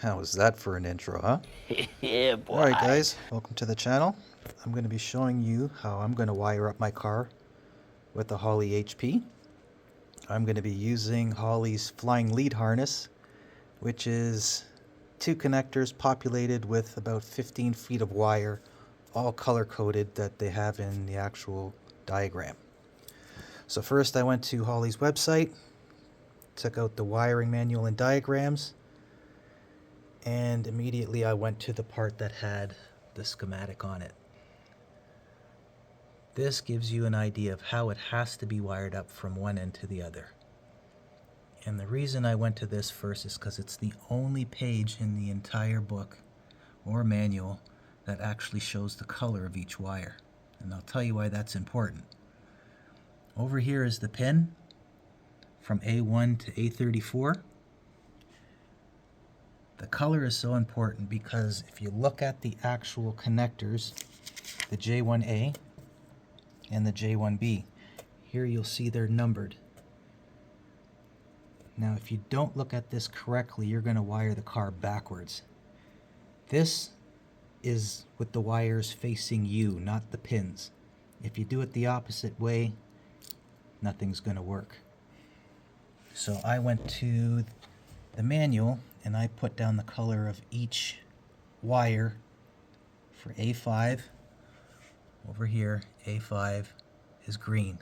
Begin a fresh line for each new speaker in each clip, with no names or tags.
How was that for an intro, huh?
Yeah, boy.
Alright guys, welcome to the channel. I'm going to be showing you how I'm going to wire up my car with the Holley HP. I'm going to be using Holley's flying lead harness, which is 2 connectors populated with about 15 feet of wire, all color-coded that they have in the actual diagram. So first I went to Holley's website, took out the wiring manual and diagrams, and immediately I went to the part that had the schematic on it. This gives you an idea of how it has to be wired up from one end to the other. And the reason I went to this first is because it's the only page in the entire book or manual that actually shows the color of each wire. And I'll tell you why that's important. Over here is the pin from A1 to A34. The color is so important because if you look at the actual connectors, the J1A and the J1B, here you'll see they're numbered. Now if you don't look at this correctly, you're going to wire the car backwards. This is with the wires facing you, not the pins. If you do it the opposite way, nothing's going to work. So I went to the manual and I put down the color of each wire for A5. Over here, A5 is green.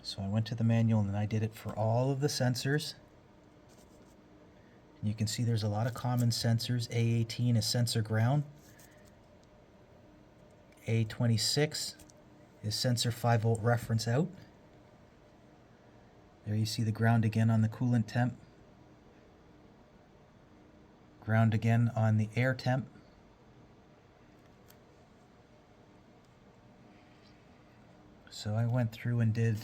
So I went to the manual and I did it for all of the sensors. And you can see there's a lot of common sensors. A18 is sensor ground. A26 is sensor 5 volt reference out. There you see the ground again on the coolant temp. Ground again on the air temp. So I went through and did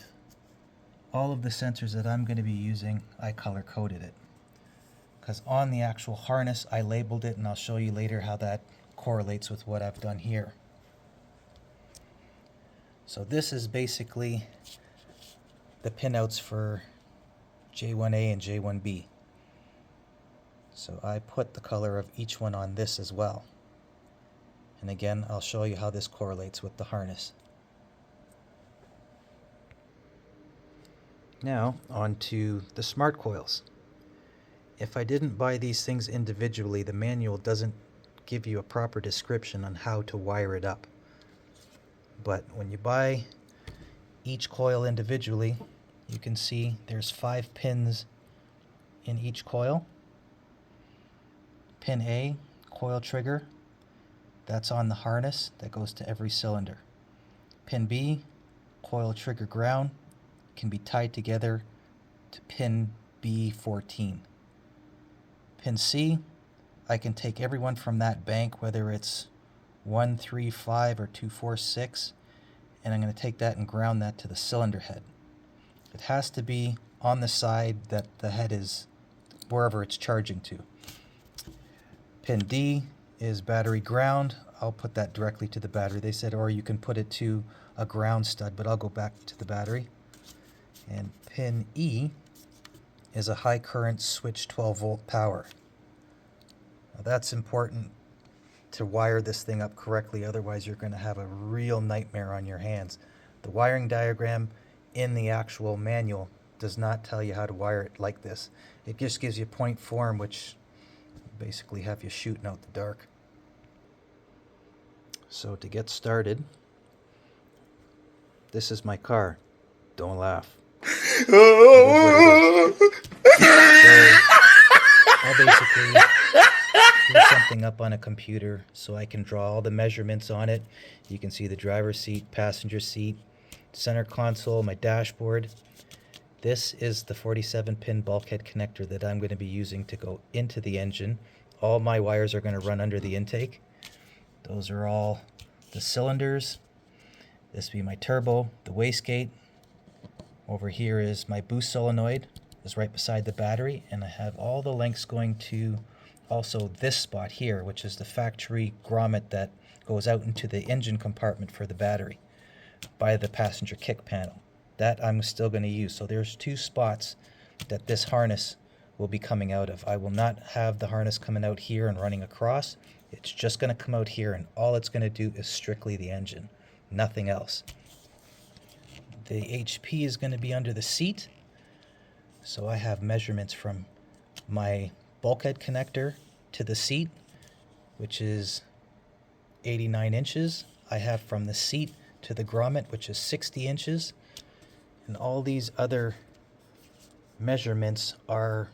all of the sensors that I'm going to be using. I color coded it because on the actual harness I labeled it, and I'll show you later how that correlates with what I've done here. So this is basically the pinouts for J1A and J1B. So I put the color of each one on this as well. And again, I'll show you how this correlates with the harness. Now, on to the smart coils. If I didn't buy these things individually, the manual doesn't give you a proper description on how to wire it up. But when you buy each coil individually, you can see there's 5 pins in each coil. Pin A, coil trigger, that's on the harness, that goes to every cylinder. Pin B, coil trigger ground, can be tied together to pin B14. Pin C, I can take every one from that bank, whether it's 1, 3, 5, or 2, 4, 6, and I'm going to take that and ground that to the cylinder head. It has to be on the side that the head is wherever it's charging to. Pin D is battery ground. I'll put that directly to the battery. They said, or you can put it to a ground stud, but I'll go back to the battery. And pin E is a high current switch 12 volt power. Now that's important to wire this thing up correctly, otherwise you're going to have a real nightmare on your hands. The wiring diagram in the actual manual does not tell you how to wire it like this. It just gives you point form, which basically have you shooting out the dark. So to get started, this is my car. Don't laugh. It is what it is. So I'll basically do something up on a computer so I can draw all the measurements on it. You can see the driver's seat, passenger seat, center console, my dashboard. This is the 47-pin bulkhead connector that I'm going to be using to go into the engine. All my wires are going to run under the intake. Those are all the cylinders. This will be my turbo, the wastegate. Over here is my boost solenoid, is right beside the battery, and I have all the lengths going to also this spot here, which is the factory grommet that goes out into the engine compartment for the battery by the passenger kick panel. That I'm still going to use. So there's two spots that this harness will be coming out of. I will not have the harness coming out here and running across. It's just going to come out here, and all it's going to do is strictly the engine, nothing else. The HP is going to be under the seat, so I have measurements from my bulkhead connector to the seat, which is 89 inches. I have from the seat to the grommet, which is 60 inches. And all these other measurements are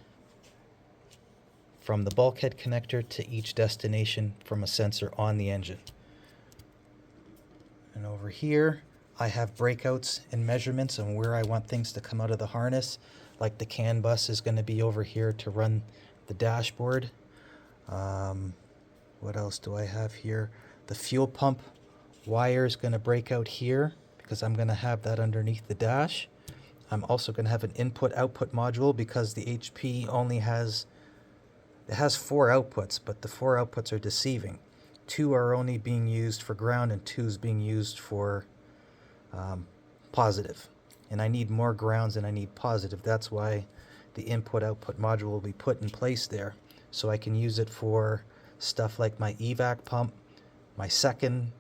from the bulkhead connector to each destination from a sensor on the engine. And over here, I have breakouts and measurements on where I want things to come out of the harness. Like the CAN bus is going to be over here to run the dashboard. What else do I have here? The fuel pump wire is going to break out here because I'm going to have that underneath the dash. I'm also going to have an input-output module because the HP only has 4 outputs, but the 4 outputs are deceiving. 2 are only being used for ground and 2 is being used for positive. And I need more grounds than I need positive. That's why the input-output module will be put in place there. So I can use it for stuff like my evac pump, my second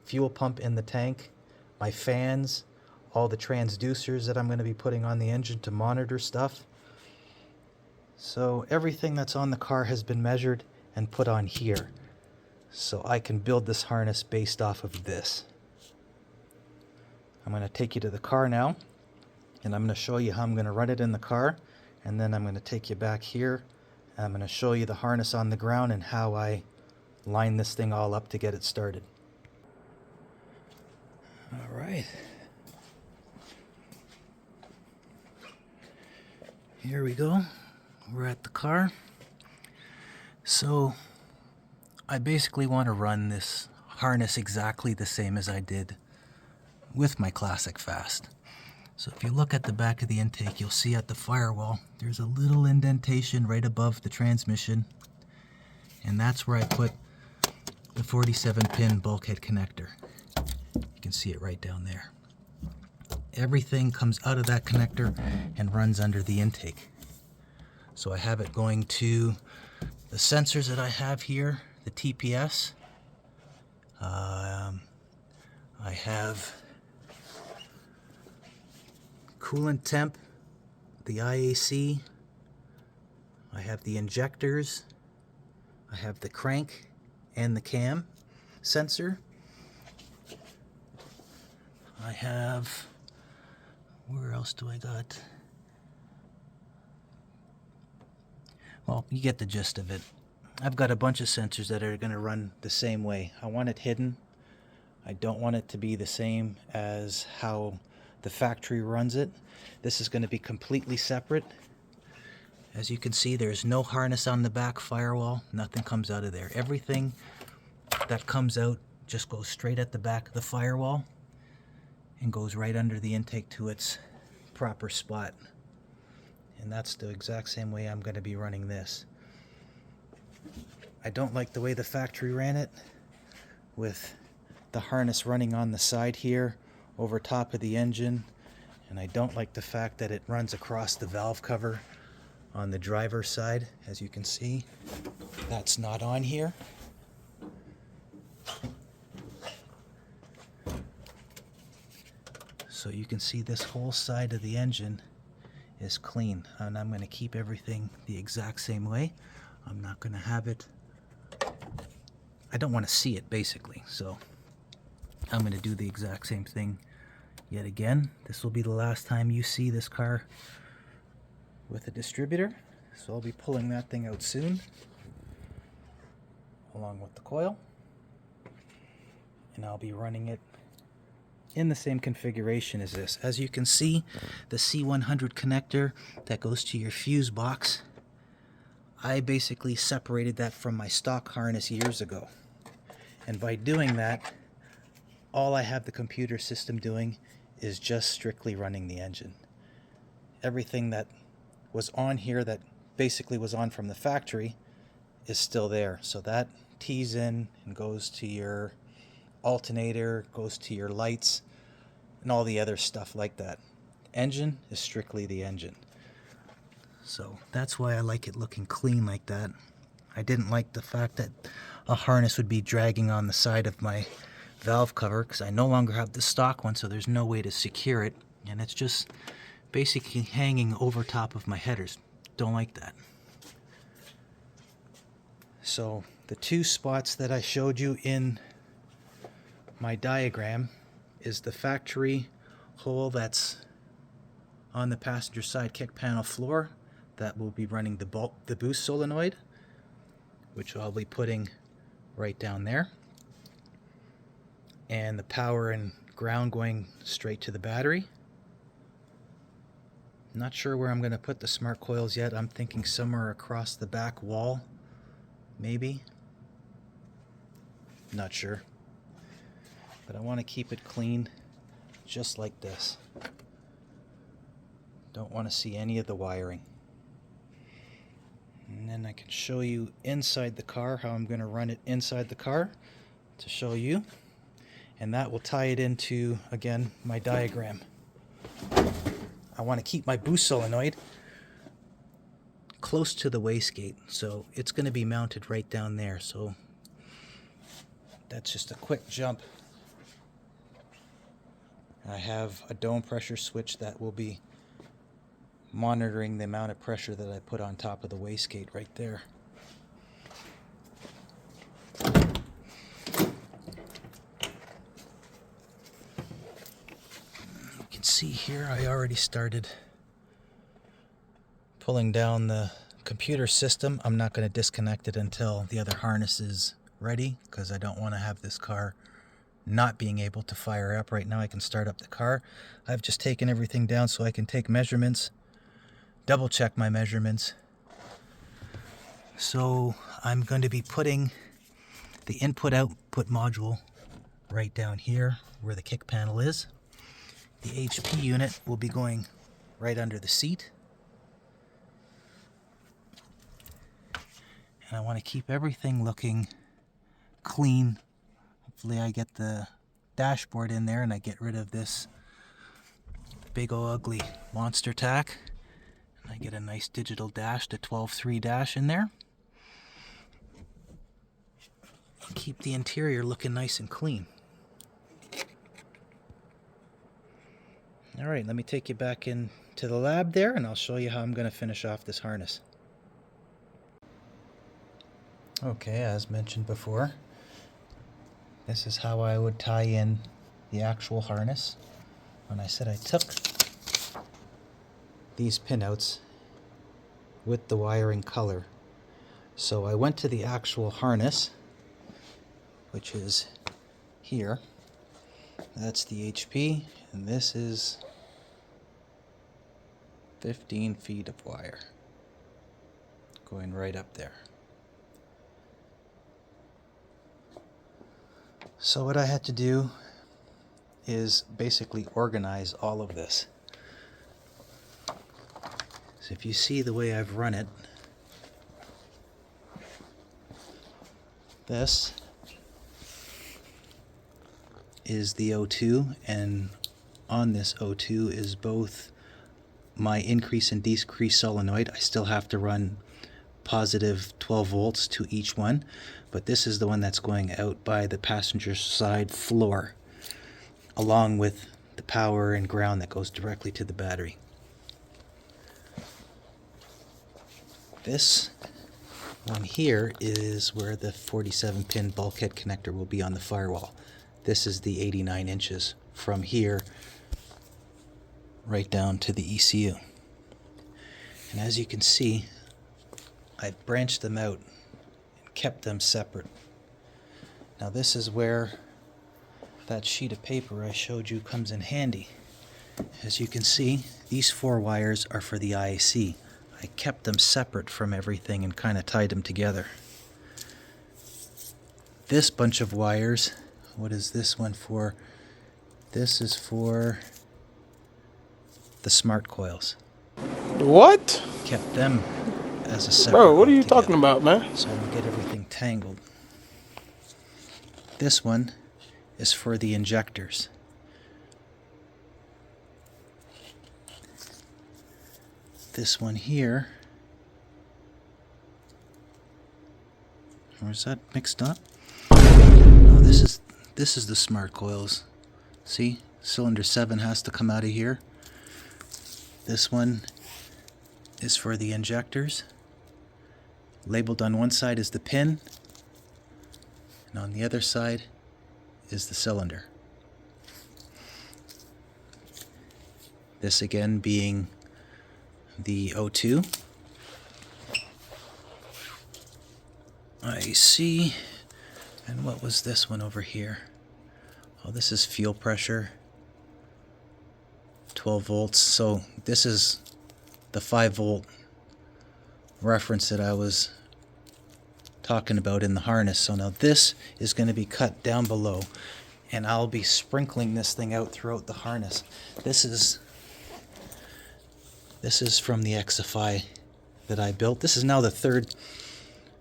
fuel pump in the tank, my fans, all the transducers that I'm going to be putting on the engine to monitor stuff. So everything that's on the car has been measured and put on here. So I can build this harness based off of this. I'm going to take you to the car now, and I'm going to show you how I'm going to run it in the car, and then I'm going to take you back here, and I'm going to show you the harness on the ground and how I line this thing all up to get it started. All right. Here we go. We're at the car. So I basically want to run this harness exactly the same as I did with my Classic Fast. So if you look at the back of the intake, you'll see at the firewall there's a little indentation right above the transmission, and that's where I put the 47-pin bulkhead connector. You can see it right down there. Everything comes out of that connector and runs under the intake. So I have it going to the sensors that I have here, the TPS. I have coolant temp, the IAC. I have the injectors. I have the crank and the cam sensor. I have, where else do I got? Well, you get the gist of it. I've got a bunch of sensors that are going to run the same way. I want it hidden. I don't want it to be the same as how the factory runs it. This is going to be completely separate. As you can see, there's no harness on the back firewall. Nothing comes out of there. Everything that comes out just goes straight at the back of the firewall and goes right under the intake to its proper spot. And that's the exact same way I'm going to be running this. I don't like the way the factory ran it, with the harness running on the side here over top of the engine, and I don't like the fact that it runs across the valve cover on the driver's side. As you can see, that's not on here. So you can see this whole side of the engine is clean. And I'm going to keep everything the exact same way. I'm not going to have it, I don't want to see it basically, so I'm going to do the exact same thing yet again. This will be the last time you see this car with a distributor, so I'll be pulling that thing out soon along with the coil, and I'll be running it in the same configuration as this. As you can see, the C100 connector that goes to your fuse box, I basically separated that from my stock harness years ago. And by doing that, all I have the computer system doing is just strictly running the engine. Everything that was on here that basically was on from the factory is still there. So that tees in and goes to your alternator, goes to your lights, and all the other stuff like that. Engine is strictly the engine. So that's why I like it looking clean like that. I didn't like the fact that a harness would be dragging on the side of my valve cover, because I no longer have the stock one, so there's no way to secure it, and it's just basically hanging over top of my headers. Don't like that. So the two spots that I showed you in my diagram is the factory hole that's on the passenger side kick panel floor that will be running the boost solenoid, which I'll be putting right down there, and the power and ground going straight to the battery. Not sure where I'm going to put the smart coils yet. I'm thinking somewhere across the back wall, maybe. Not sure. But I want to keep it clean, just like this. Don't want to see any of the wiring. And then I can show you inside the car how I'm going to run it inside the car to show you. And that will tie it into, again, my diagram. I want to keep my boost solenoid close to the wastegate, so it's going to be mounted right down there. So that's just a quick jump. I have a dome pressure switch that will be monitoring the amount of pressure that I put on top of the wastegate right there. You can see here I already started pulling down the computer system. I'm not going to disconnect it until the other harness is ready, because I don't want to have this car not being able to fire up. Right now I can start up the car. I've just taken everything down so I can take measurements, double check my measurements. So I'm going to be putting the input-output module right down here where the kick panel is. The HP unit will be going right under the seat. And I want to keep everything looking clean. Hopefully I get the dashboard in there and I get rid of this big ol' ugly monster tack. And I get a nice digital dash, the 12.3 dash in there. And keep the interior looking nice and clean. Alright, let me take you back into the lab there and I'll show you how I'm going to finish off this harness. Okay, as mentioned before, this is how I would tie in the actual harness. When I said I took these pinouts with the wiring color. So I went to the actual harness, which is here. That's the HP, and this is 15 feet of wire going right up there. So what I had to do is basically organize all of this. So if you see the way I've run it, this is the O2, and on this O2 is both my increase and decrease solenoid. I still have to run positive 12 volts to each one, but this is the one that's going out by the passenger side floor, along with the power and ground that goes directly to the battery. This one here is where the 47 pin bulkhead connector will be on the firewall. This is the 89 inches from here right down to the ECU. And as you can see, I branched them out and kept them separate. Now this is where that sheet of paper I showed you comes in handy. As you can see, these 4 wires are for the IAC. I kept them separate from everything and kind of tied them together. This bunch of wires, what is this one for? This is for the smart coils.
What?
Kept them as a separate.
Bro, what are you talking about, man?
So I don't get everything tangled. This one is for the injectors. This one here, or is that mixed up? No, this is the smart coils. See, cylinder 7 has to come out of here. This one is for the injectors. Labeled on one side is the pin, and on the other side is the cylinder. This again being the O2. IC. And what was this one over here? Oh, this is fuel pressure. 12 volts. So this is the 5 volt reference that I was talking about in the harness. So now this is going to be cut down below, and I'll be sprinkling this thing out throughout the harness. This is from the XFI that I built. This is now the 3rd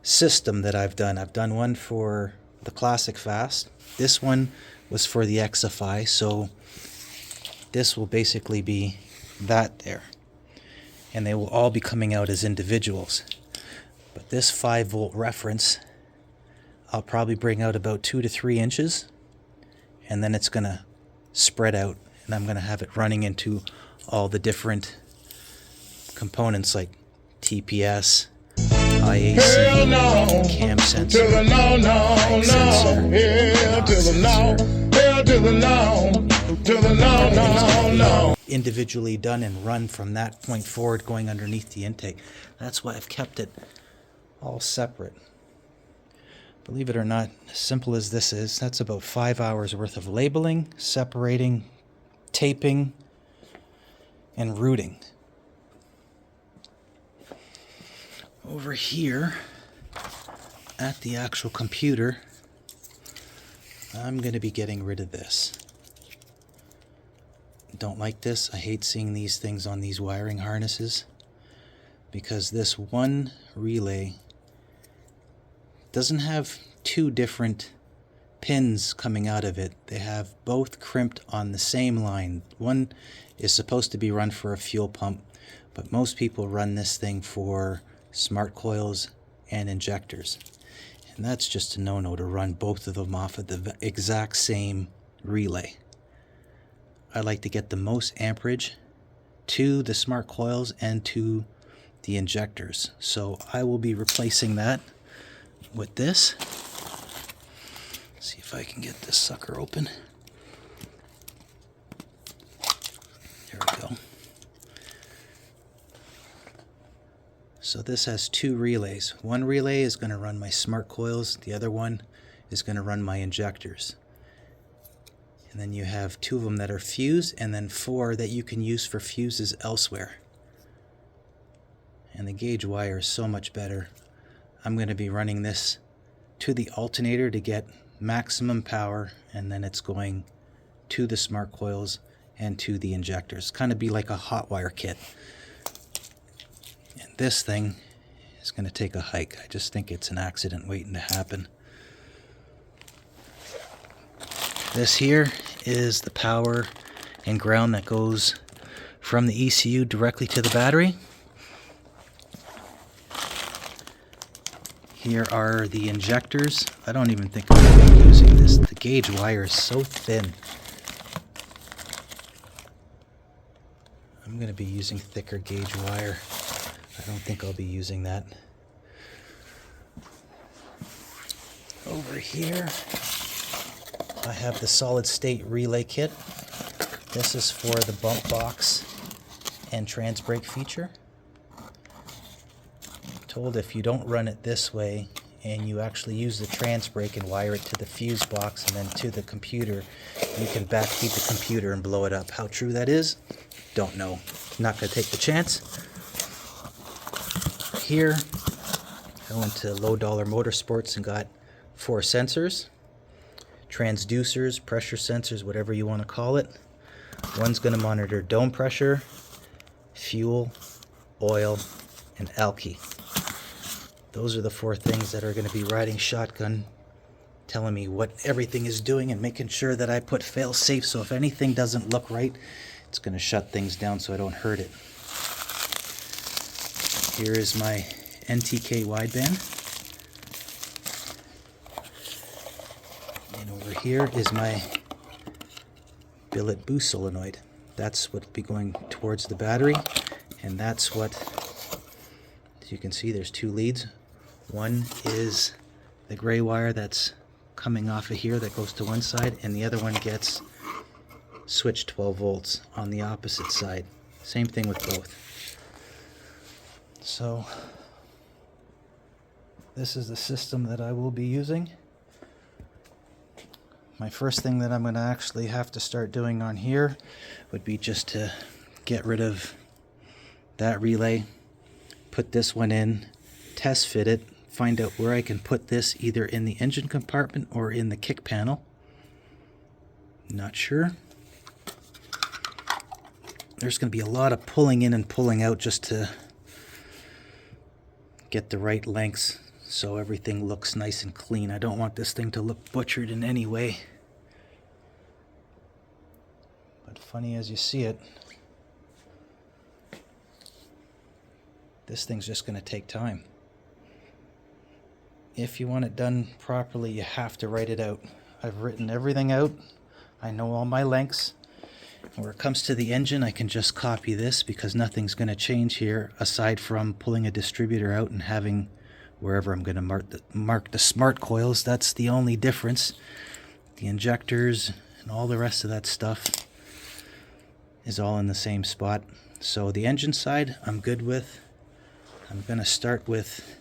system that I've done. I've done one for the Classic Fast. This one was for the XFI, so this will basically be that there. And they will all be coming out as individuals. But this 5 volt reference, I'll probably bring out about 2 to 3 inches, and then it's going to spread out, and I'm going to have it running into all the different components like TPS, IAC, cam sensor, drag sensor, knock sensor. Individually done and run from that point forward going underneath the intake. That's why I've kept it all separate. Believe it or not, as simple as this is, that's about 5 hours worth of labeling, separating, taping, and routing. Over here at the actual computer, I'm going to be getting rid of this. Don't like this. I hate seeing these things on these wiring harnesses, because this one relay doesn't have 2 different pins coming out of it. They have both crimped on the same line. One is supposed to be run for a fuel pump, but most people run this thing for smart coils and injectors. And that's just a no-no to run both of them off of the exact same relay. I like to get the most amperage to the smart coils and to the injectors. So I will be replacing that with this. See if I can get this sucker open. There we go. So this has 2 relays. One relay is going to run my smart coils. The other one is going to run my injectors. And then you have 2 of them that are fused, and then 4 that you can use for fuses elsewhere. And the gauge wire is so much better. I'm going to be running this to the alternator to get maximum power, and then it's going to the smart coils and to the injectors. Kind of be like a hot wire kit. And this thing is going to take a hike. I just think it's an accident waiting to happen. This here is the power and ground that goes from the ECU directly to the battery. Here are the injectors. I don't even think I'm going to be using this. The gauge wire is so thin. I'm going to be using thicker gauge wire. I don't think I'll be using that. Over here, I have the solid state relay kit. This is for the bump box and trans brake feature. I'm told if you don't run it this way and you actually use the trans brake and wire it to the fuse box and then to the computer, you can backfeed the computer and blow it up. How true that is, don't know. Not going to take the chance. Here, I went to Low Dollar Motorsports and got 4 sensors, transducers, pressure sensors, whatever you want to call it. One's going to monitor dome pressure, fuel, oil, and alky. Those are the 4 things that are going to be riding shotgun, telling me what everything is doing and making sure that I put fail safe, so if anything doesn't look right, it's going to shut things down so I don't hurt it. Here is my NTK wideband. And over here is my billet boost solenoid. That's what will be going towards the battery, and that's what, as you can see, there's 2 leads. One is the gray wire that's coming off of here that goes to one side, and the other one gets switched 12 volts on the opposite side. Same thing with both. So this is the system that I will be using. My first thing that I'm going to actually have to start doing on here would be just to get rid of that relay, put this one in, test fit it, find out where I can put this either in the engine compartment or in the kick panel. Not sure. There's going to be a lot of pulling in and pulling out just to get the right lengths so everything looks nice and clean. I don't want this thing to look butchered in any way. But funny as you see it, this thing's just going to take time. If you want it done properly, you have to write it out. I've written everything out. I know all my lengths. Where it comes to the engine, I can just copy this because nothing's going to change here aside from pulling a distributor out and having wherever I'm going to mark the smart coils. That's the only difference. The injectors and all the rest of that stuff is all in the same spot. So the engine side I'm good with. I'm going to start with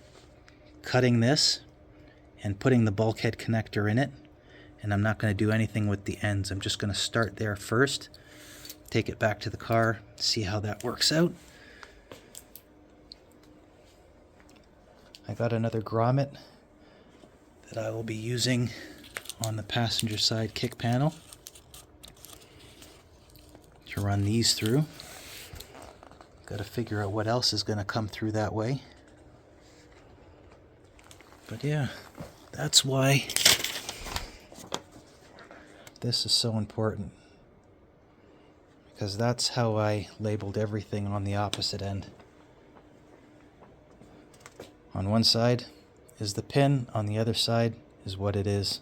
cutting this and putting the bulkhead connector in it, and I'm not going to do anything with the ends. I'm just going to start there first, take it back to the car, see how that works out. I got another grommet that I will be using on the passenger side kick panel to run these through. Got to figure out what else is going to come through that way. But yeah, that's why this is so important, because that's how I labeled everything on the opposite end. On one side is the pin, on the other side is what it is.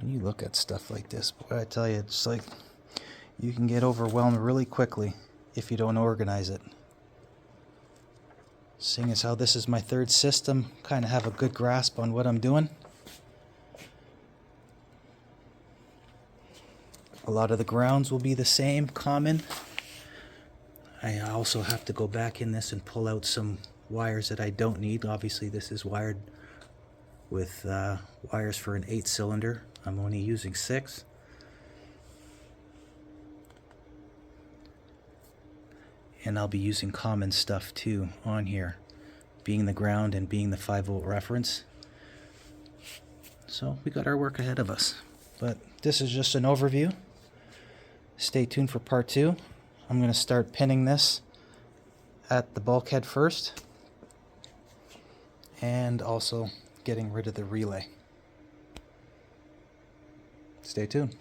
When you look at stuff like this, boy, I tell you, it's like you can get overwhelmed really quickly if you don't organize it. Seeing as how this is my 3rd system, kind of have a good grasp on what I'm doing. A lot of the grounds will be the same, common. I also have to go back in this and pull out some wires that I don't need. Obviously this is wired with wires for an 8-cylinder. I'm only using 6. And I'll be using common stuff too on here, being the ground and being the 5-volt reference. So we got our work ahead of us. But this is just an overview. Stay tuned for part 2. I'm going to start pinning this at the bulkhead first, and also getting rid of the relay. Stay tuned.